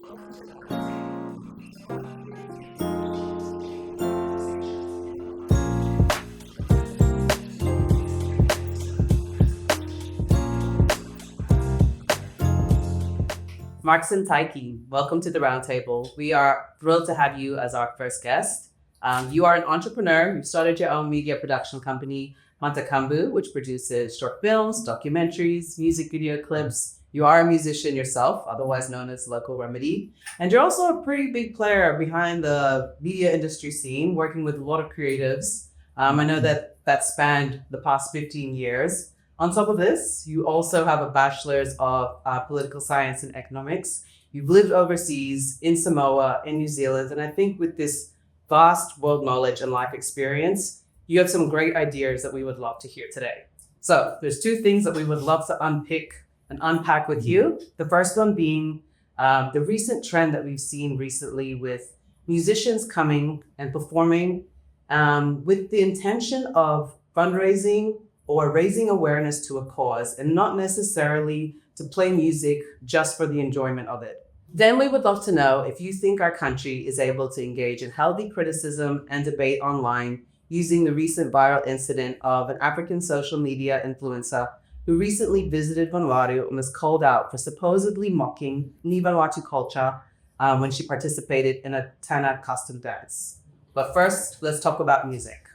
Markson Taiki, welcome to the Roundtable. We are thrilled to have you as our first guest. You are an entrepreneur. You've started your own media production company, Mantakambu, which produces short films, documentaries, music video clips. You are a musician yourself, otherwise known as Local Remedy. And you're also a pretty big player behind the media industry scene, working with a lot of creatives. I know that spanned the past 15 years. On top of this, you also have a bachelor's of political science and economics. You've lived overseas in Samoa, in New Zealand, and I think with this vast world knowledge and life experience, you have some great ideas that we would love to hear today. So there's two things that we would love to unpick and unpack with you. The first one being the recent trend that we've seen recently with musicians coming and performing with the intention of fundraising or raising awareness to a cause and not necessarily to play music just for the enjoyment of it. Then we would love to know if you think our country is able to engage in healthy criticism and debate online using the recent viral incident of an African social media influencer who recently visited Vanuatu and was called out for supposedly mocking Ni Vanuatu culture when she participated in a Tana custom dance. But first, let's talk about music.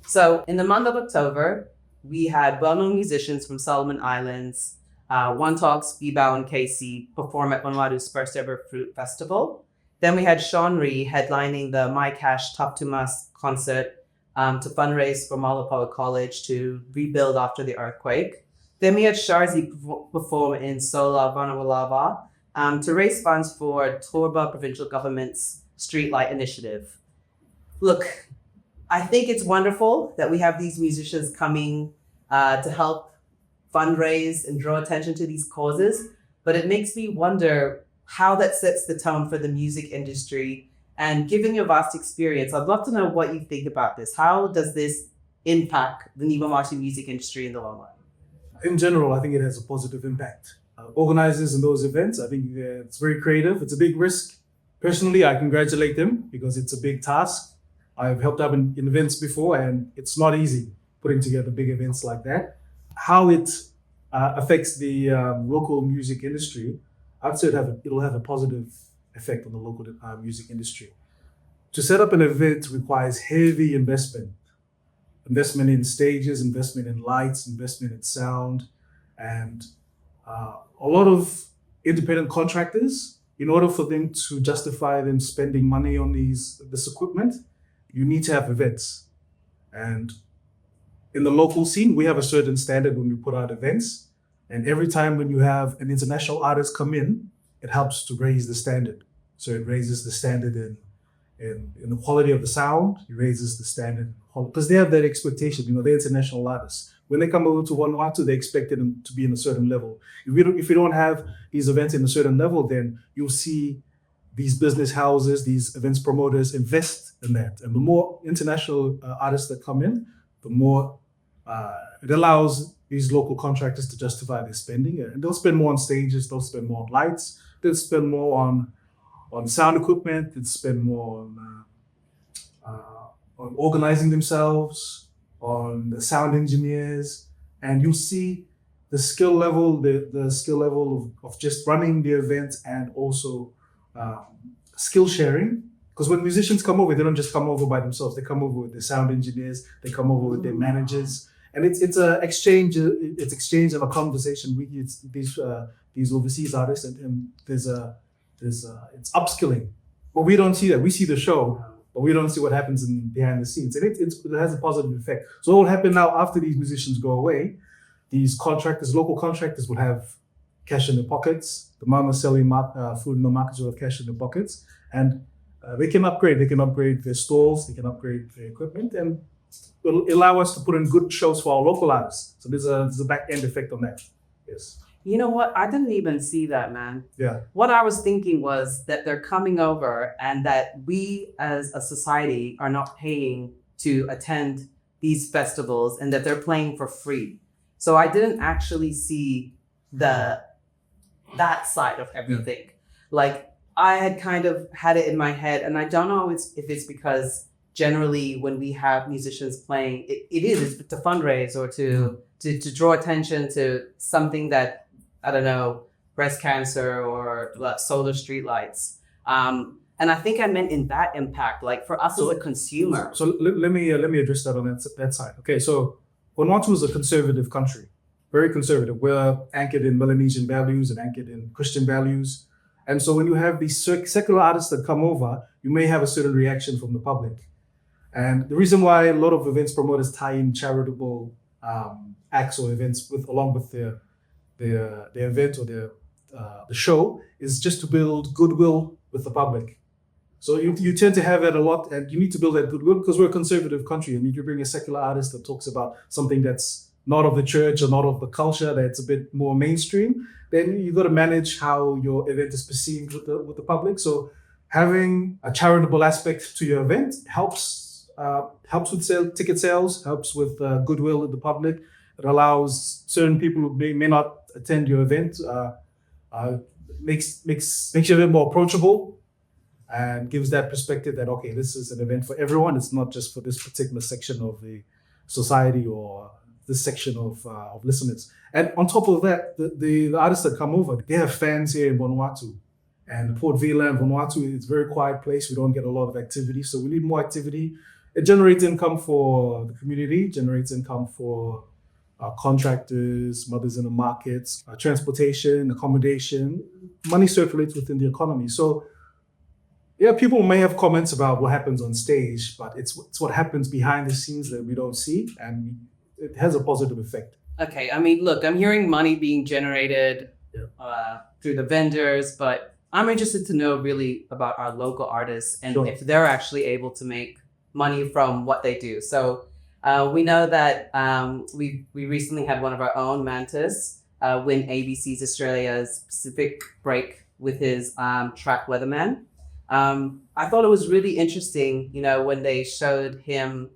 So in the month of October, we had well-known musicians from Solomon Islands, One Talks, Bebao, and Casey perform at Vanuatu's first ever Fruit Festival. Then we had Sean Rhee headlining the My Cash Top to Us concert to fundraise for Malapoa College to rebuild after the earthquake. Then we had Sharzi perform in Sola, Vanuatu to raise funds for Torba Provincial Government's Streetlight Initiative. Look, I think it's wonderful that we have these musicians coming to help fundraise and draw attention to these causes, but it makes me wonder how that sets the tone for the music industry. And given your vast experience, I'd love to know what you think about this. How does this impact the Ni Vanuatu music industry in the long run? In general, I think it has a positive impact. Organizers in those events, I think it's very creative. It's a big risk. Personally, I congratulate them because it's a big task. I've helped out in events before, and it's not easy putting together big events like that. How it affects the local music industry, I'd say it'll have a positive effect on the local music industry. To set up an event requires heavy investment in stages, investment in lights, investment in sound, and a lot of independent contractors. In order for them to justify them spending money on this equipment, you need to have events. And in the local scene, we have a certain standard when we put out events. And every time when you have an international artist come in, it helps to raise the standard. So it raises the standard in the quality of the sound, it raises the standard, because they have that expectation, they're international artists. When they come over to Vanuatu, they expect them to be in a certain level. If we don't have these events in a certain level, then you'll see these business houses, these events promoters invest in that. And the more international artists that come in, the more it allows these local contractors to justify their spending. And they'll spend more on stages, they'll spend more on lights, they'll spend more on sound equipment, they'll spend more on organizing themselves, on the sound engineers. And you'll see the skill level, the skill level of just running the event, and also skill sharing. Because when musicians come over, they don't just come over by themselves. They come over with their sound engineers. They come over with their managers, and it's an exchange. It's exchange and a conversation with these overseas artists, and there's it's upskilling. But we don't see that. We see the show, but we don't see what happens behind the scenes, and it has a positive effect. So what will happen now after these musicians go away? These contractors, local contractors, will have cash in their pockets. The mama selling food in the markets will have cash in their pockets, and they can upgrade. They can upgrade their stalls. They can upgrade their equipment, and it'll allow us to put in good shows for our local artists. So there's a back end effect on that. Yes. You know what? I didn't even see that, man. Yeah. What I was thinking was that they're coming over and that we as a society are not paying to attend these festivals and that they're playing for free. So I didn't actually see that side of everything. Like, I had kind of had it in my head, and I don't know if it's because generally when we have musicians playing, it is it's to fundraise or to draw attention to something that, I don't know, breast cancer or solar streetlights. And I think I meant in that impact, like for us as a consumer. So let me address that on that side. Okay, so Vanuatu is a conservative country, very conservative. We're anchored in Melanesian values and anchored in Christian values. And so when you have these secular artists that come over, you may have a certain reaction from the public. And the reason why a lot of events promoters tie in charitable acts or events along with their event or the show is just to build goodwill with the public. So you tend to have that a lot, and you need to build that goodwill because we're a conservative country, and if you bring a secular artist that talks about something that's not of the church or not of the culture, that's a bit more mainstream, then you've got to manage how your event is perceived with the public. So having a charitable aspect to your event helps with ticket sales, helps with goodwill with the public. It allows certain people who may not attend your event, makes you a bit more approachable, and gives that perspective that, okay, this is an event for everyone. It's not just for this particular section of the society or this section of listeners. And on top of that, the artists that come over, they have fans here in Vanuatu. And Port Vila and Vanuatu is a very quiet place. We don't get a lot of activity, so we need more activity. It generates income for the community, generates income for contractors, mothers in the markets, transportation, accommodation. Money circulates within the economy. So yeah, people may have comments about what happens on stage, but it's what happens behind the scenes that we don't see, and it has a positive effect. Okay, I mean, look, I'm hearing money being generated through the vendors, but I'm interested to know really about our local artists and Sure. if they're actually able to make money from what they do. So we know that we recently had one of our own, Mantis, win ABC's Australia's Pacific Break with his track Weatherman. I thought it was really interesting, when they showed him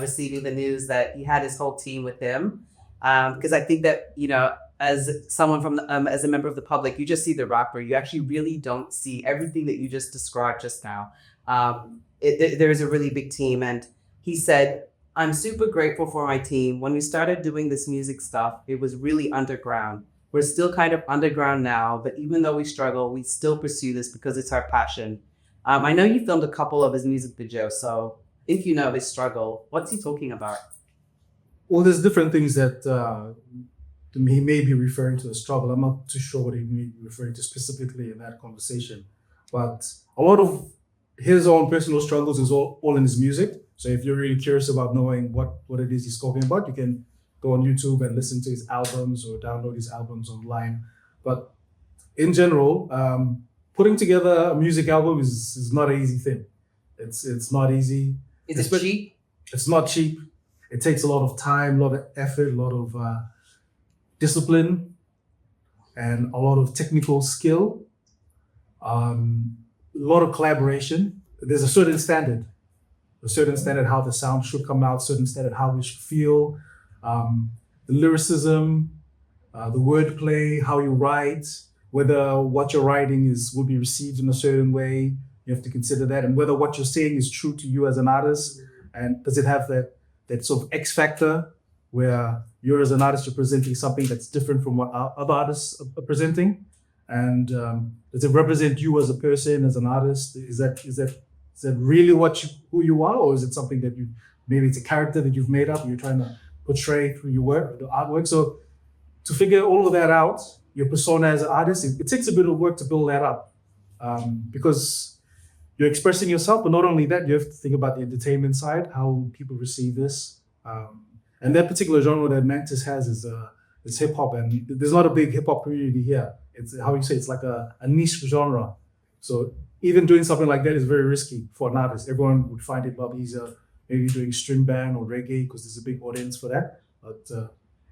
receiving the news that he had his whole team with him. Because I think that, as someone from as a member of the public, you just see the rapper. You actually really don't see everything that you just described just now. There's a really big team. And he said, I'm super grateful for my team. When we started doing this music stuff, it was really underground. We're still kind of underground now, but even though we struggle, we still pursue this because it's our passion. I know you filmed a couple of his music videos, so if you know his struggle, what's he talking about? Well, there's different things that he may be referring to as struggle. I'm not too sure what he may be referring to specifically in that conversation. But a lot of his own personal struggles is all in his music. So if you're really curious about knowing what it is he's talking about, you can go on YouTube and listen to his albums or download his albums online. But in general, putting together a music album is not an easy thing. It's not easy. Is it cheap? It's not cheap. It takes a lot of time, a lot of effort, a lot of discipline, and a lot of technical skill, a lot of collaboration. There's a certain standard how the sound should come out, certain standard how we should feel, the lyricism, the wordplay, how you write, whether what you're writing will be received in a certain way. You have to consider that, and whether what you're saying is true to you as an artist, and does it have that sort of X factor where you're as an artist, you're presenting something that's different from what other artists are presenting, and does it represent you as a person, as an artist? Is that really who you are, or is it something that maybe it's a character that you've made up and you're trying to portray through your work, the artwork? So to figure all of that out, your persona as an artist, it takes a bit of work to build that up, because you're expressing yourself, but not only that, you have to think about the entertainment side, how people receive this. And that particular genre that Mantis has is hip hop, and there's not a big hip hop community here. It's how you say, it's like a niche genre. So even doing something like that is very risky for an artist. Everyone would find it a lot easier maybe doing string band or reggae because there's a big audience for that. But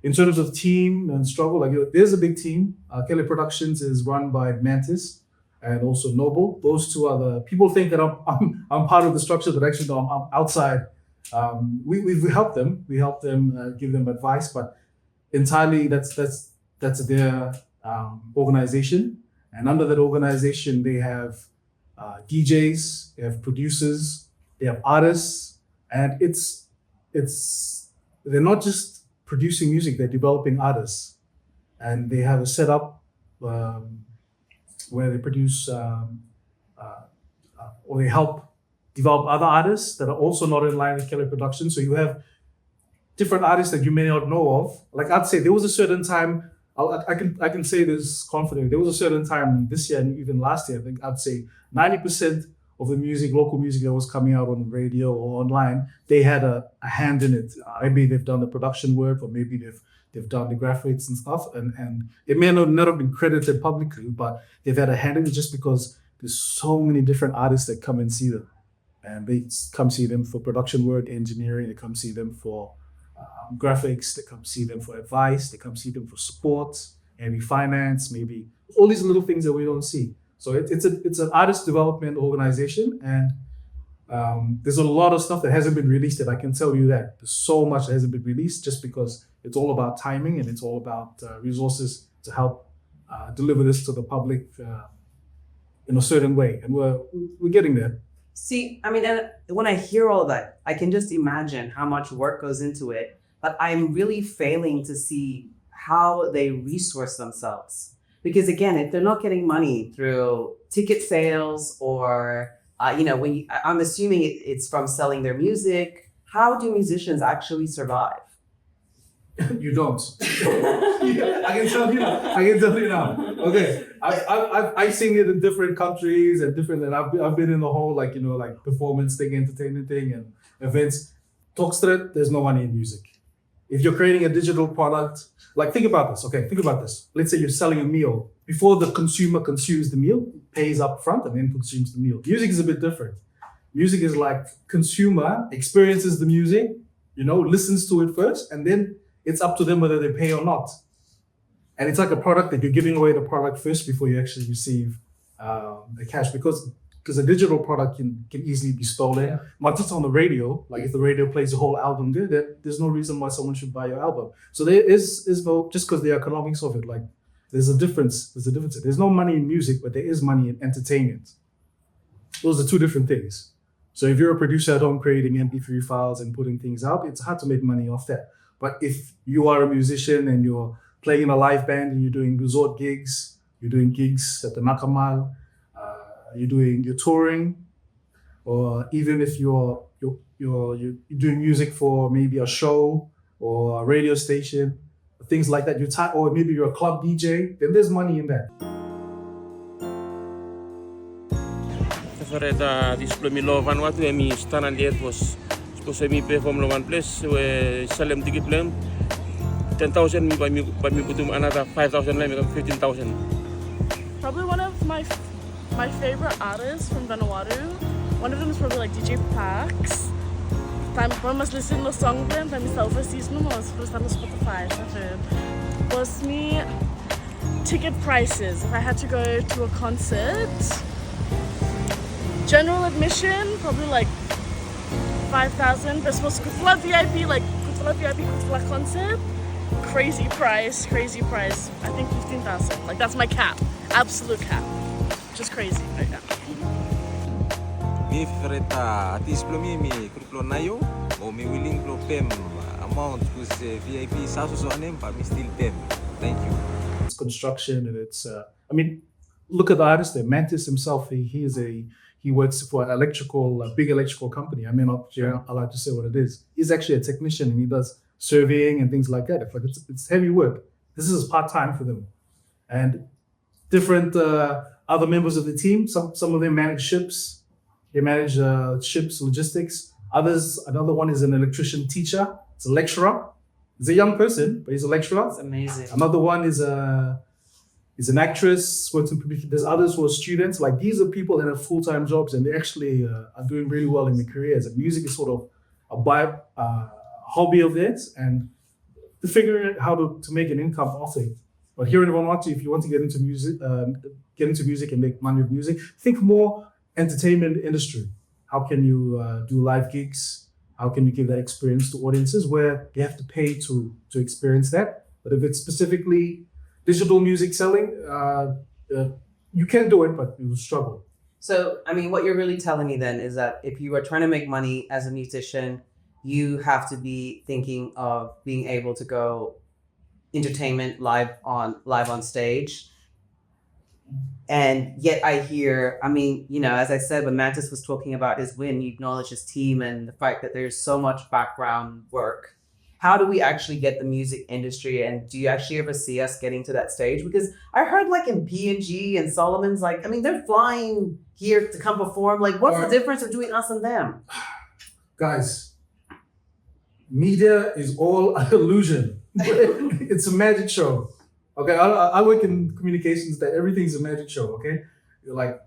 in terms of team and struggle, there's a big team. Kelly Productions is run by Mantis and also Noble. Those two are the people think that I'm part of the structure, but actually no, I'm outside. We help them. We help them, give them advice, but entirely that's their organization. And under that organization, they have DJs, they have producers, they have artists, and it's they're not just producing music; they're developing artists, and they have a setup where they produce or they help develop other artists that are also not in line with Kelly Production. So you have different artists that you may not know of. Like I'd say there was a certain time, I can say this confidently, there was a certain time this year and even last year, I think I'd say 90% of the music, local music that was coming out on radio or online, they had a hand in it. Maybe they've done the production work, or maybe they've done the graphics and stuff, and it may not have been credited publicly, but they've had a hand in it just because there's so many different artists that come and see them. And they come see them for production work, engineering, they come see them for graphics, they come see them for advice, they come see them for support, maybe finance, maybe all these little things that we don't see. So it's an artist development organization, and there's a lot of stuff that hasn't been released that I can tell you that. There's so much that hasn't been released just because it's all about timing and it's all about resources to help deliver this to the public in a certain way. And we're getting there. See, I mean, and when I hear all that, I can just imagine how much work goes into it, but I'm really failing to see how they resource themselves. Because again, if they're not getting money through ticket sales or, I'm assuming it's from selling their music, how do musicians actually survive? You don't. I can tell you now. Okay, I've seen it in different countries and I've been in the whole like performance thing, entertainment thing, and events. Talk straight. There's no money in music. If you're creating a digital product, like think about this. Okay, think about this. Let's say you're selling a meal. Before the consumer consumes the meal, pays up front and then consumes the meal. Music is a bit different. Music is like consumer experiences the music, listens to it first, and then it's up to them whether they pay or not. And it's like a product that you're giving away the product first before you actually receive the cash, because a digital product can easily be stolen. Yeah. Not just on the radio, like if the radio plays the whole album there, there's no reason why someone should buy your album. So there is no, just because the economics of it, like there's a difference. There's no money in music, but there is money in entertainment. Those are two different things. So if you're a producer at home creating MP3 files and putting things out, it's hard to make money off that. But if you are a musician and you're playing in a live band and you're doing resort gigs, you're doing gigs at the Nakamal, you're touring, or even if you're doing music for maybe a show or a radio station, things like that, or maybe you're a club DJ, then there's money in that. This Vanuatu, emi stand liet was supposed to perform in one place where Salem ticket plem 10,000 by me put another 5,000 like 15,000. Probably one of my favorite artists from Vanuatu. One of them is probably like DJ Pax. Time mas listen no song then time myself season mas first time on Spotify. Was me ticket prices if I had to go to a concert. General admission probably like 5,000. But supposed to Kutula VIP Kutula concert. Crazy price. I think 15,000. Like that's my cap. Absolute cap. Just crazy right now. Mi favorite artist plo mi gruplo nayo o mi willing plo pem amount who's VIP saso so anem but mi still pem. Thank you. It's construction and it's look at the artist there. Mantis himself, he works for a big electrical company. I may not allowed to say what it is. He's actually a technician and he does surveying and things like that. It's heavy work. This is part-time for them. And different other members of the team, some of them manage ships. They manage ships, logistics. Another one is an electrician teacher. It's a lecturer. He's a young person, but he's a lecturer. That's amazing. Another one is an actress, works in publicity. There's others who are students. Like these are people that have full-time jobs and they actually are doing really well in their careers. And music is sort of a hobby of theirs, and to figure out how to make an income off it. But here in Vanuatu, if you want to get into music and make money with music, think more entertainment industry. How can you do live gigs? How can you give that experience to audiences where you have to pay to experience that? But if it's specifically digital music selling, you can do it, but you struggle. So, I mean, what you're really telling me then is that if you are trying to make money as a musician, you have to be thinking of being able to go entertainment live on stage. And yet I hear, I mean, you know, as I said, when Mantis was talking about his win, he acknowledged his team and the fact that there's so much background work. How do we actually get the music industry, and do you actually ever see us getting to that stage? Because I heard like in P&G and Solomon's, like, I mean, they're flying here to come perform. Like, what's the difference between us and them? Guys, media is all an illusion. It's a magic show. Okay, I work in communications, that everything's a magic show, okay? Like,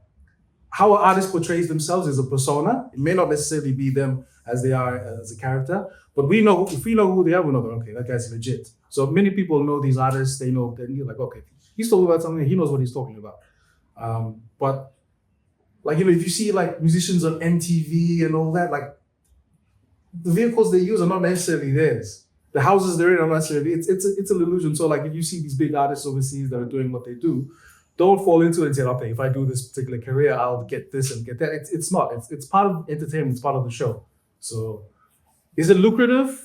how an artist portrays themselves is a persona. It may not necessarily be them as they are as a character, but we know, if we know who they are, we know that, okay, that guy's legit. So many people know these artists, they know, that you're like, okay, he's talking about something, he knows what he's talking about. But, like, you know, if you see like musicians on MTV and all that, like, the vehicles they use are not necessarily theirs. The houses they're in are not necessarily, it's an illusion. So like if you see these big artists overseas that are doing what they do, don't fall into it and say, okay, if I do this particular career, I'll get this and get that. It's not. It's part of entertainment, it's part of the show. So is it lucrative?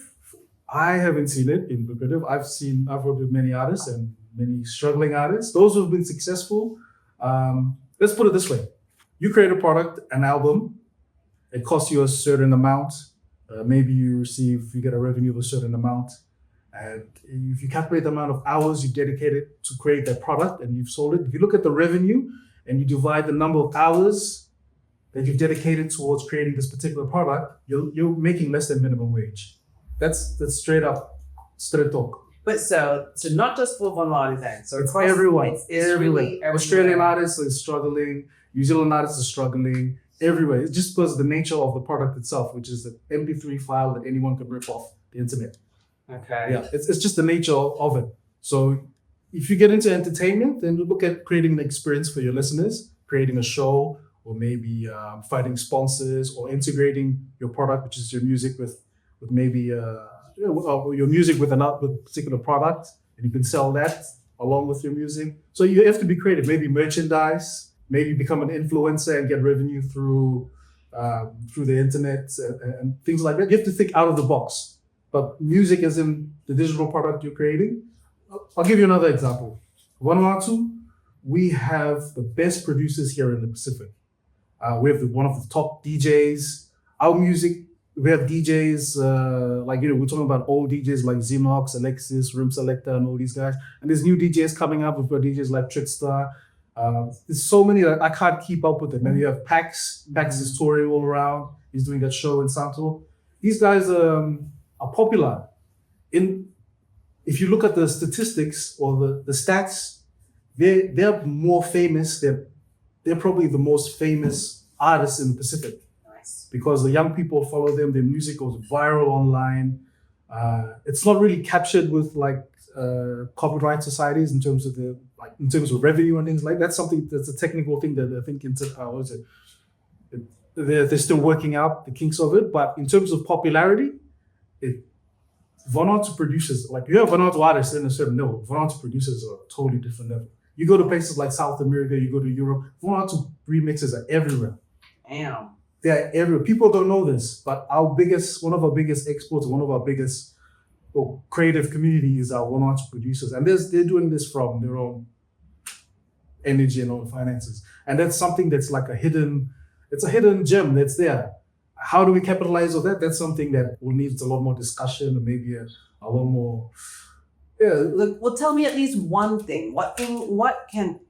I haven't seen it in lucrative. I've worked with many artists and many struggling artists. Those who've been successful, let's put it this way. You create a product, an album, it costs you a certain amount. Maybe you get a revenue of a certain amount. And if you calculate the amount of hours you dedicated to create that product and you've sold it, if you look at the revenue and you divide the number of hours that you've dedicated towards creating this particular product, you're making less than minimum wage. That's straight talk. But so not just for Vanuatu then. So it's everyone. It's really everywhere. Australian artists are struggling. New Zealand artists are struggling. Everywhere. It's just because of the nature of the product itself, which is an MP3 file that anyone can rip off the internet. Okay. Yeah, it's just the nature of it. So if you get into entertainment, then look at creating an experience for your listeners, creating a show, or maybe finding sponsors, or integrating your product, which is your music, with maybe your music with another particular product, and you can sell that along with your music. So you have to be creative. Maybe merchandise. Maybe become an influencer and get revenue through the internet and things like that. You have to think out of the box. But music is in the digital product you're creating. I'll give you another example. Vanuatu, we have the best producers here in the Pacific. We have one of the top DJs. Our music, we have DJs, we're talking about old DJs like Xenox, Alexis, Room Selector, and all these guys. And there's new DJs coming up. We've got DJs like Trickstar. There's so many that I can't keep up with them. And you have Pax. Pax is touring all around. He's doing that show in Santo. These guys are popular. If you look at the statistics or the stats, they're more famous. They're probably the most famous artists in the Pacific. Nice. Because the young people follow them. Their music goes viral online. It's not really captured with copyright societies in terms of revenue and things like that. That's a technical thing that I think they're still working out the kinks of it. But in terms of popularity, Vanuatu producers, like you have Vanuatu artists in a certain level, Vanuatu producers are a totally different level. You go to places like South America, you go to Europe, Vanuatu remixes are everywhere. Damn. They're everywhere. People don't know this, but one of our biggest exports, one of our biggest creative community is our Vanuatu producers. And they're doing this from their own energy and own finances. And that's something that's like a hidden gem that's there. How do we capitalize on that? That's something that will need a lot more discussion and maybe a lot more. Yeah. Well, tell me at least one thing. What can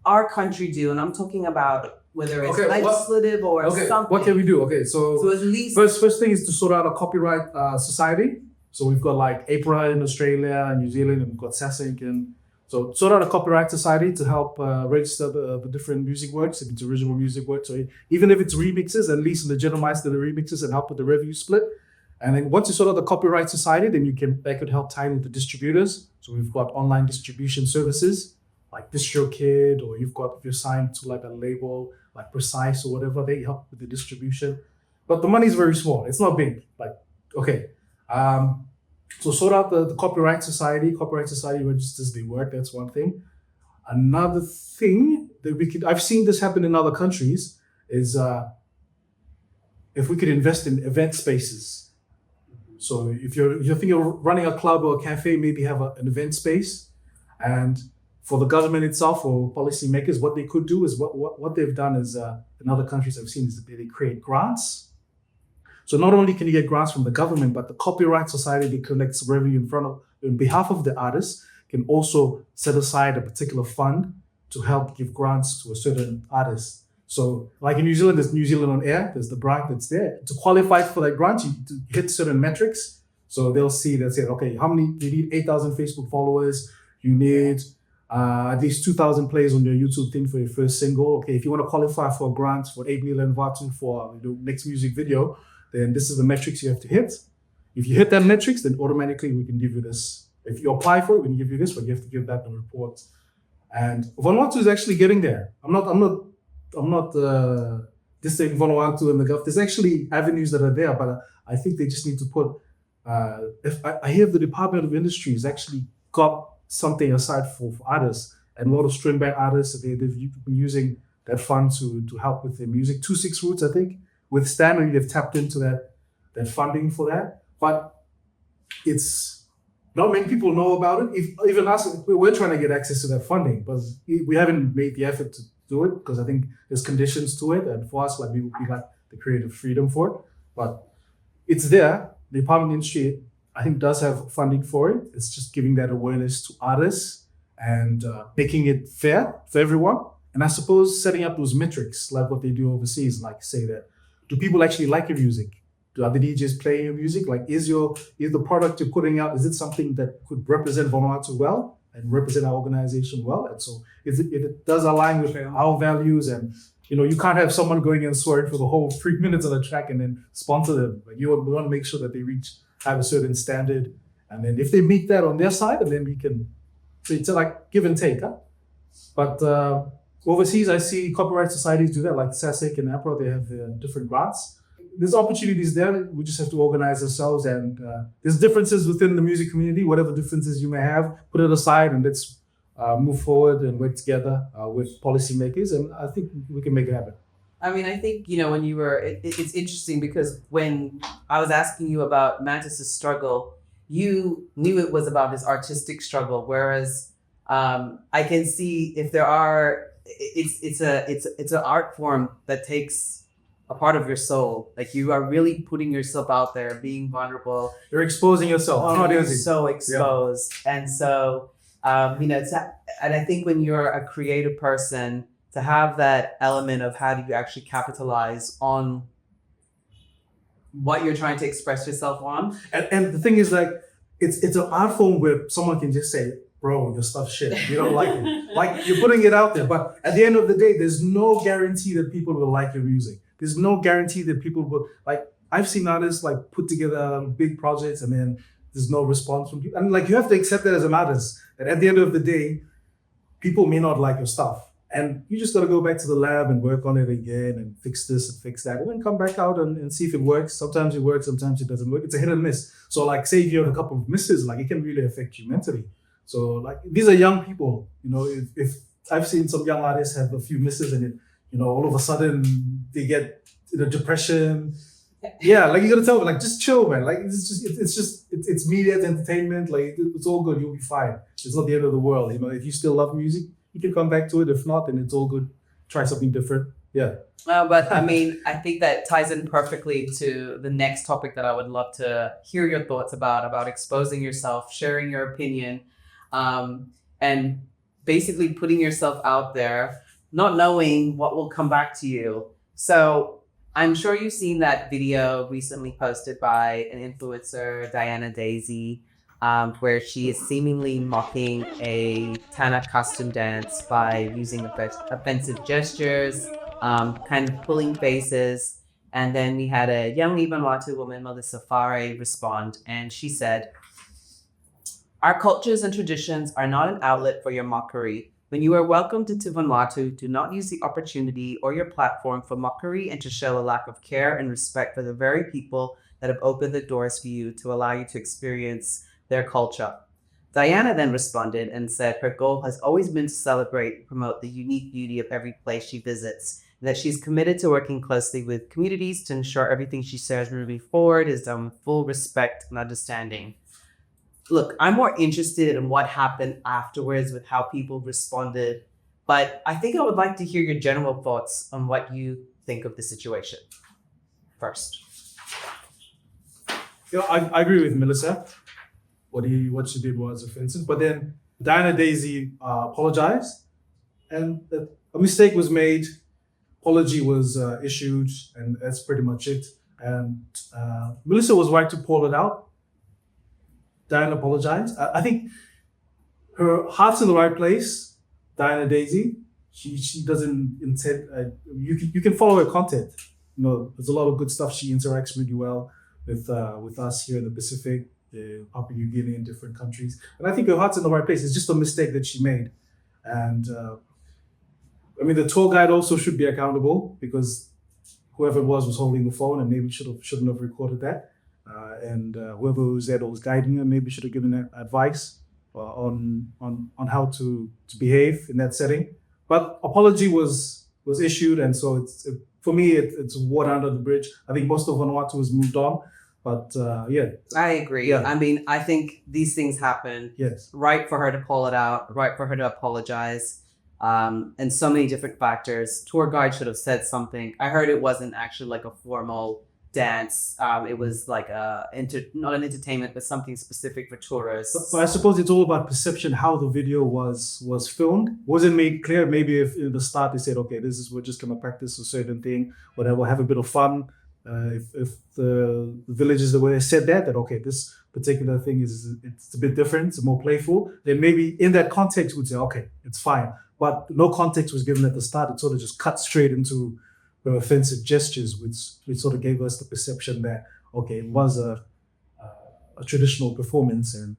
our country do? And I'm talking about whether it's legislative or something. What can we do? Okay, so at least first thing is to sort out a copyright society. So we've got like APRA in Australia and New Zealand, and we've got SASIC, and so sort out a copyright society to help register the different music works, if it's original music works, or even if it's remixes, at least legitimize the remixes and help with the revenue split. And then once you sort out the copyright society, then that could help tie in with the distributors. So we've got online distribution services like DistroKid, or if you're signed to like a label like Precise or whatever, they help with the distribution. But the money is very small. It's not big. So sort out the copyright society. Copyright society registers the work. That's one thing. Another thing that I've seen this happen in other countries, is if we could invest in event spaces. So if you're thinking of running a club or a cafe, maybe have an event space. And for the government itself or policymakers, what they could do is what they've done is in other countries I've seen is that they create grants. So not only can you get grants from the government, but the Copyright Society that collects revenue in behalf of the artists can also set aside a particular fund to help give grants to a certain artist. So like in New Zealand, there's New Zealand on Air, there's the grant that's there. To qualify for that grant, you need to hit certain metrics. So they'll say, okay, how many, you need 8,000 Facebook followers, you need at least 2,000 plays on your YouTube thing for your first single. Okay, if you want to qualify for a grant for 8 million Vanuatu for the next music video, then this is the metrics you have to hit. If you hit that metrics, then automatically we can give you this. If you apply for it, we can give you this, but you have to give that in a report. And Vanuatu is actually getting there. I'm not dissing Vanuatu and the government. There's actually avenues that are there, but I think they just need to put. If I hear the Department of Industry has actually got something aside for artists, and a lot of string band artists, they've been using that fund to help with their music. 26 Roots, I think, with Stanley, they've tapped into that funding for that. But it's not many people know about it. Even us, we're trying to get access to that funding, but we haven't made the effort to do it because I think there's conditions to it, and for us, like we got the creative freedom for it. But it's there. The Department of Industry, I think, does have funding for it. It's just giving that awareness to artists and making it fair for everyone. And I suppose setting up those metrics, like what they do overseas, like say that, do people actually like your music? Do other DJs play your music? Like, is the product you're putting out, is it something that could represent Vanuatu well and represent our organization well? And so it does align with our values, and you can't have someone going and swearing for the whole 3 minutes of the track and then sponsor them. Like, we want to make sure that they have a certain standard, and then if they meet that on their side, and then we can, so it's like give and take. Huh? But overseas, I see copyright societies do that, like SASIC and APRA, they have different grants. There's opportunities there. We just have to organize ourselves, and there's differences within the music community. Whatever differences you may have, put it aside and let's move forward and work together with policymakers, and I think we can make it happen. I mean, I think, when you were, it's interesting because when I was asking you about Mantis's struggle, you knew it was about his artistic struggle, whereas I can see if there are, it's an art form that takes a part of your soul. Like, you are really putting yourself out there, being vulnerable. You're exposing yourself. You're so exposed. Yeah. And so, and I think when you're a creative person, to have that element of how do you actually capitalize on what you're trying to express yourself on. And the thing is, like, it's an art form where someone can just say, bro, your stuff's shit. You don't like it. Like, you're putting it out there. But at the end of the day, there's no guarantee that people will like your music. There's no guarantee that people will, like, I've seen artists like put together big projects and then there's no response from people. And like, you have to accept that as an artist, that at the end of the day, people may not like your stuff. And you just got to go back to the lab and work on it again and fix this and fix that, and then come back out and see if it works. Sometimes it works, sometimes it doesn't work. It's a hit and miss. So like, say if you have a couple of misses, like, it can really affect you mentally. So like, these are young people, if I've seen some young artists have a few misses and it, all of a sudden they get depression. Yeah, like, you gotta tell them, like, just chill, man. Like, it's media, it's entertainment. Like, it's all good. You'll be fine. It's not the end of the world. If you still love music, you can come back to it. If not, then it's all good. Try something different. Yeah. But I mean, I think that ties in perfectly to the next topic that I would love to hear your thoughts about exposing yourself, sharing your opinion, and basically putting yourself out there, not knowing what will come back to you. So I'm sure you've seen that video recently posted by an influencer, Diana Daisy, where she is seemingly mocking a Tana custom dance by using offensive gestures, kind of pulling faces. And then we had a young Vanuatu woman, Melissa Fare, respond, and she said, "Our cultures and traditions are not an outlet for your mockery. When you are welcomed to Vanuatu, do not use the opportunity or your platform for mockery and to show a lack of care and respect for the very people that have opened the doors for you to allow you to experience their culture." Diana then responded and said her goal has always been to celebrate and promote the unique beauty of every place she visits, and that she's committed to working closely with communities to ensure everything she shares moving forward is done with full respect and understanding. Look, I'm more interested in what happened afterwards with how people responded, but I think I would like to hear your general thoughts on what you think of the situation first. I agree with Melissa. What she did was offensive, but then Diana Daisy apologized, and a mistake was made. Apology was issued, and that's pretty much it. And Melissa was right to call it out. Diana apologized. I think her heart's in the right place. Diana Daisy, she doesn't intend. You can follow her content. There's a lot of good stuff. She interacts really well with us here in the Pacific, Papua New Guinea, and different countries. And I think her heart's in the right place. It's just a mistake that she made, and the tour guide also should be accountable because whoever it was holding the phone and maybe shouldn't have recorded that. And whoever was there that was guiding her maybe should have given her advice on how to behave in that setting. But apology was issued, and so for me it's water under the bridge. I think most of Vanuatu has moved on, but yeah. I agree. Yeah. I mean, I think these things happen. Yes. Right for her to call it out, right for her to apologize. And so many different factors. Tour guide should have said something. I heard it wasn't actually like a formal dance. It was like not an entertainment, but something specific for tourists. But I suppose it's all about perception. How the video was filmed wasn't made clear. Maybe if in the start they said, okay, we're just gonna practice a certain thing, whatever, have a bit of fun. If the villagers that were said that okay, this particular thing it's a bit different, it's more playful, then maybe in that context we'd say, okay, it's fine. But no context was given at the start. It sort of just cut straight into the offensive gestures, which sort of gave us the perception that, okay, it was a traditional performance. And,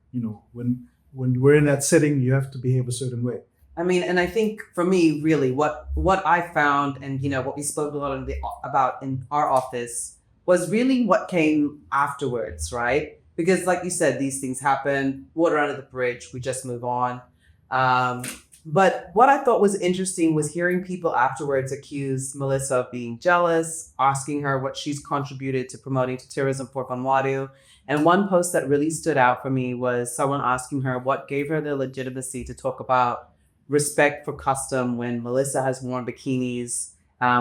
when we're in that setting, you have to behave a certain way. I mean, and I think for me, really, what I found and, what we spoke a lot about in our office was really what came afterwards, right? Because like you said, these things happen, water under the bridge, we just move on. But what I thought was interesting was hearing people afterwards accuse Melissa of being jealous, asking her what she's contributed to promoting tourism for Vanuatu. And one post that really stood out for me was someone asking her what gave her the legitimacy to talk about respect for custom when Melissa has worn bikinis,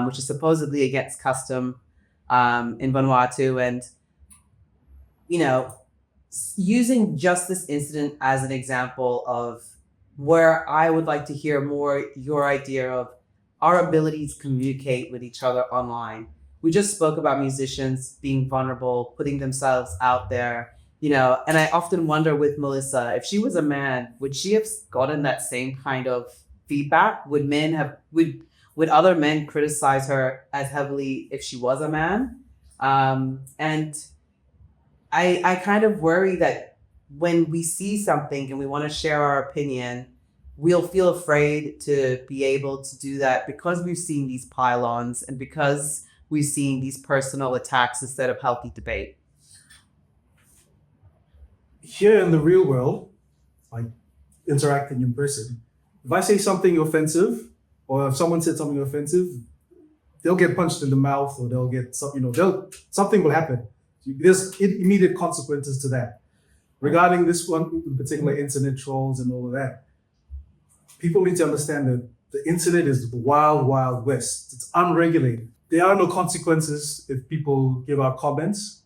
which is supposedly against custom in Vanuatu. And, using just this incident as an example of where I would like to hear more your idea of our ability to communicate with each other online. We just spoke about musicians being vulnerable, putting themselves out there, and I often wonder with Melissa, if she was a man, would she have gotten that same kind of feedback? Would other men criticize her as heavily if she was a man? And I kind of worry that when we see something and we want to share our opinion, we'll feel afraid to be able to do that because we've seen these pylons and because we've seen these personal attacks instead of healthy debate. Here in the real world, like interacting in person, if I say something offensive or if someone said something offensive, they'll get punched in the mouth or they'll get something will happen. There's immediate consequences to that. Regarding this one in particular, internet trolls and all of that, people need to understand that the internet is the wild, wild west. It's unregulated. There are no consequences if people give out comments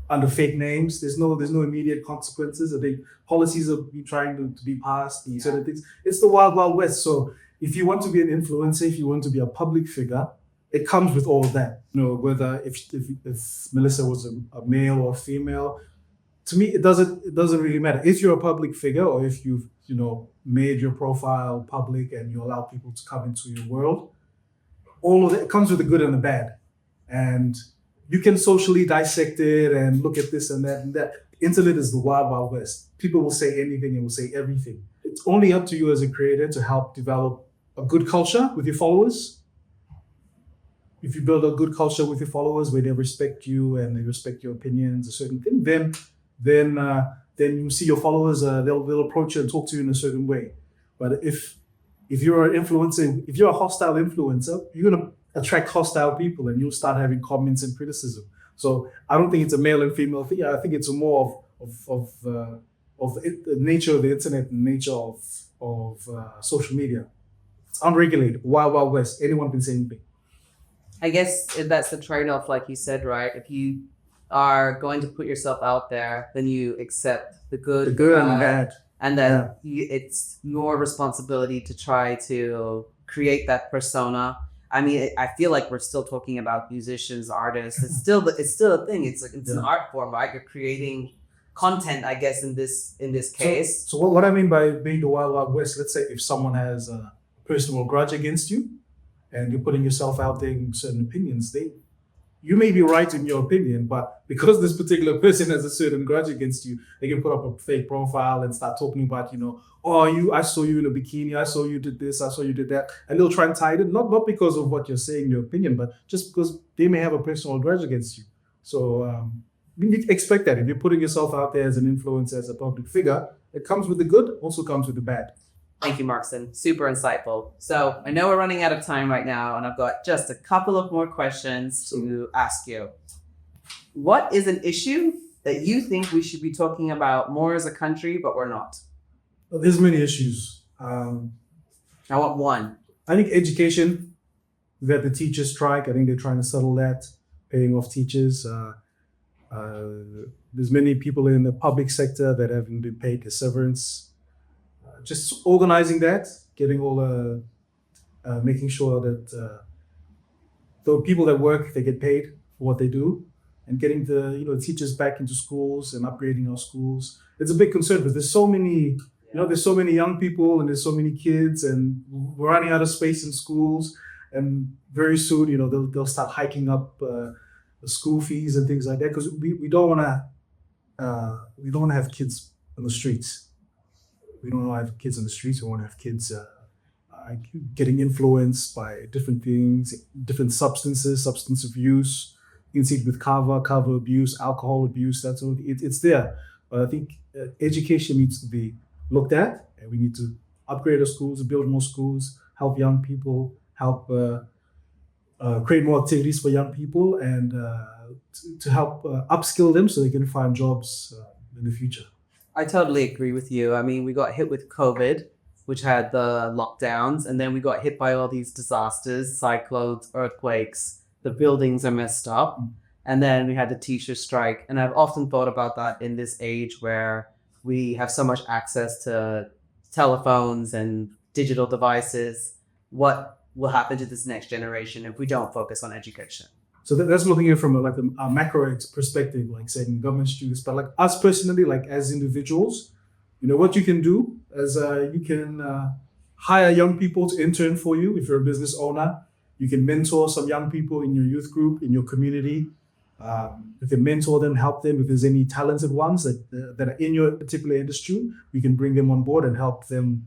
under fake names. There's no immediate consequences. I think policies are trying to be passed and certain things. It's the wild, wild west. So if you want to be an influencer, if you want to be a public figure, it comes with all of that. Whether if Melissa was a male or female, to me, it doesn't really matter. If you're a public figure or if you've, made your profile public and you allow people to come into your world, all of it comes with the good and the bad. And you can socially dissect it and look at this and that and that. Internet is the wild, wild west. People will say anything and will say everything. It's only up to you as a creator to help develop a good culture with your followers. If you build a good culture with your followers where they respect you and they respect your opinions, a certain thing, then then you see your followers, they'll approach you and talk to you in a certain way. But if you're an influencer, if you're a hostile influencer, you're gonna attract hostile people, and you'll start having comments and criticism. So I don't think it's a male and female thing. I think it's more of the nature of the internet and nature of social media. It's unregulated, wild west. Anyone can say anything. I guess that's the trade-off, like you said, right? If you are going to put yourself out there, then you accept the good, The good and the bad. and then it's your responsibility to try to create that persona. I mean, I feel like we're still talking about musicians, artists. It's still a thing. It's an art form, right? You're creating content, I guess, in this case. So what I mean by being the wild west, let's say if someone has a personal grudge against you, and you're putting yourself out there in certain opinions, you may be right in your opinion, but because this particular person has a certain grudge against you, they can put up a fake profile and start talking about, I saw you in a bikini, I saw you did this, I saw you did that, and they'll try and tie it in, not because of what you're saying, your opinion, but just because they may have a personal grudge against you. So you expect that if you're putting yourself out there as an influencer, as a public figure, it comes with the good, also comes with the bad. Thank you, Markson. Super insightful. So I know we're running out of time right now, and I've got just a couple of more questions to ask you. What is an issue that you think we should be talking about more as a country, but we're not? Well, there's many issues. I want one. I think education. We've had the teacher strike. I think they're trying to settle that, paying off teachers. There's many people in the public sector that haven't been paid their severance. Just organizing that, getting all making sure that the people that work, they get paid for what they do, and getting the teachers back into schools and upgrading our schools. It's a big concern because there's so many there's so many young people and there's so many kids, and we're running out of space in schools, and very soon they'll start hiking up the school fees and things like that, because we don't want to have kids on the streets. We don't want to have kids on the streets. We want to have kids getting influenced by different things, different substances, substance abuse. You can see it with cover abuse, alcohol abuse. That's all. It's there. But I think education needs to be looked at, and we need to upgrade our schools, build more schools, help young people, help create more activities for young people, and to help upskill them so they can find jobs in the future. I totally agree with you. I mean, we got hit with COVID, which had the lockdowns, and then we got hit by all these disasters, cyclones, earthquakes. The buildings are messed up. And then we had the teacher strike. And I've often thought about that in this age where we have so much access to telephones and digital devices. What will happen to this next generation if we don't focus on education? So that's looking at it from a macro perspective, like saying government students, but like us personally, like as individuals, what you can do is you can hire young people to intern for you. If you're a business owner, you can mentor some young people in your youth group, in your community. You can mentor them, help them. If there's any talented ones that are in your particular industry, you can bring them on board and help them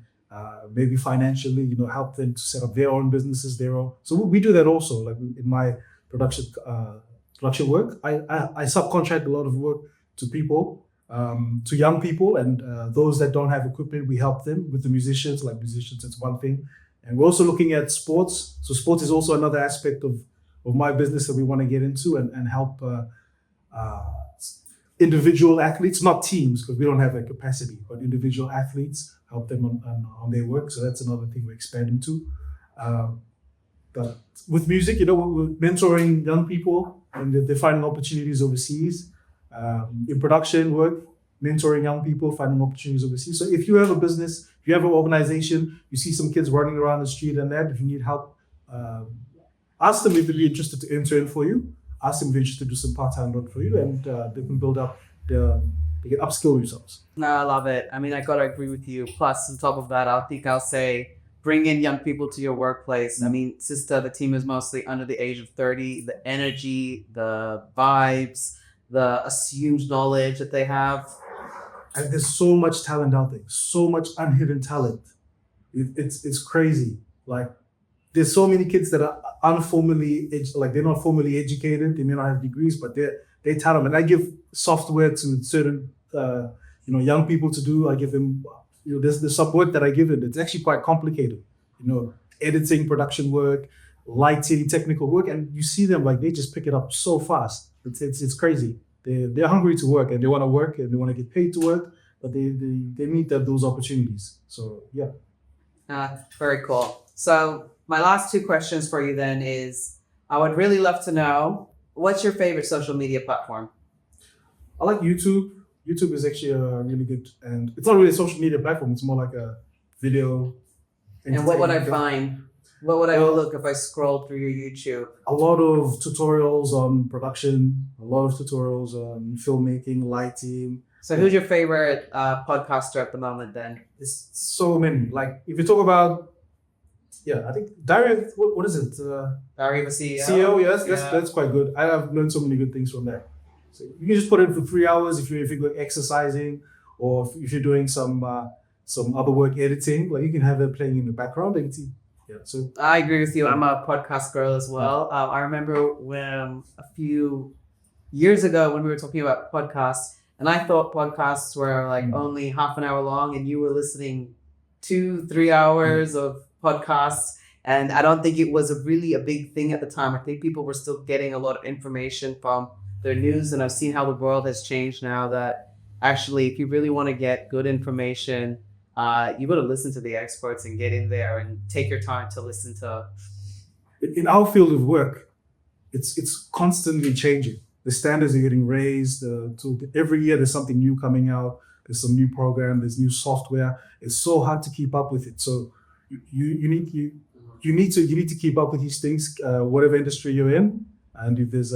maybe financially, help them to set up their own businesses, their own. So we do that also, like in my production work. I subcontract a lot of work to people, to young people, and those that don't have equipment, we help them with the musicians. Like musicians, it's one thing. And we're also looking at sports. So sports is also another aspect of my business that we want to get into and help individual athletes, not teams, because we don't have that capacity, but individual athletes, help them on their work. So that's another thing we're expanding to. But with music, we're mentoring young people, and they're finding opportunities overseas. In production work, mentoring young people, finding opportunities overseas. So if you have a business, if you have an organization, you see some kids running around the street and that, if you need help, ask them if they'd be interested to intern for you. Ask them if they're interested to do some part-time work for you, and they can build up they can upskill themselves. No, I love it. I mean, I gotta agree with you. Plus, on top of that, I'll say, bring in young people to your workplace. I mean, sister, the team is mostly under the age of 30. The energy, the vibes, the assumed knowledge that they have. And there's so much talent out there, so much unhidden talent. It's crazy. Like, there's so many kids that are they're not formally educated. They may not have degrees, but they're talented. And I give software to certain young people to do. I give them, there's some work that I give them. It's actually quite complicated. Editing, production work, lighting, technical work, and you see them like they just pick it up so fast. It's crazy. They're hungry to work and they want to work and they want to get paid to work, but they need those opportunities. So yeah. Very cool. So my last two questions for you then is, I would really love to know, what's your favorite social media platform? I like YouTube. YouTube is actually really good, and it's not really a social media platform. It's more like a video. And what would I entertainment. find? What would I look if I scroll through your YouTube? A lot of tutorials on production, a lot of tutorials on filmmaking, lighting. So who's your favorite podcaster at the moment then? There's so many. Like if you talk about, I think Dario. What is it? Barry the CEO? CEO. Yes, that's quite good. I have learned so many good things from that. So you can just put it for 3 hours if you're going exercising, or if you're doing some other work editing. Like you can have it playing in the background. And see. Yeah. So I agree with you. I'm a podcast girl as well. I remember when a few years ago when we were talking about podcasts, and I thought podcasts were like only half an hour long, and you were listening 2-3 hours of podcasts. And I don't think it was really a big thing at the time. I think people were still getting a lot of information from their news, and I've seen how the world has changed now, that actually if you really want to get good information, you got to listen to the experts and get in there and take your time to listen to. In our field of work, it's constantly changing. The standards are getting raised. Every year there's something new coming out. There's some new program. There's new software. It's so hard to keep up with it. So you need to keep up with these things, whatever industry you're in, and if there's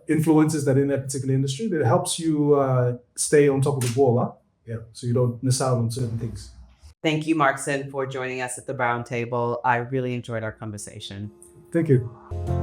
influences that in that particular industry, that helps you stay on top of the ball. So you don't miss out on certain things. Thank you, Markson, for joining us at the Brown Table. I really enjoyed our conversation. Thank you.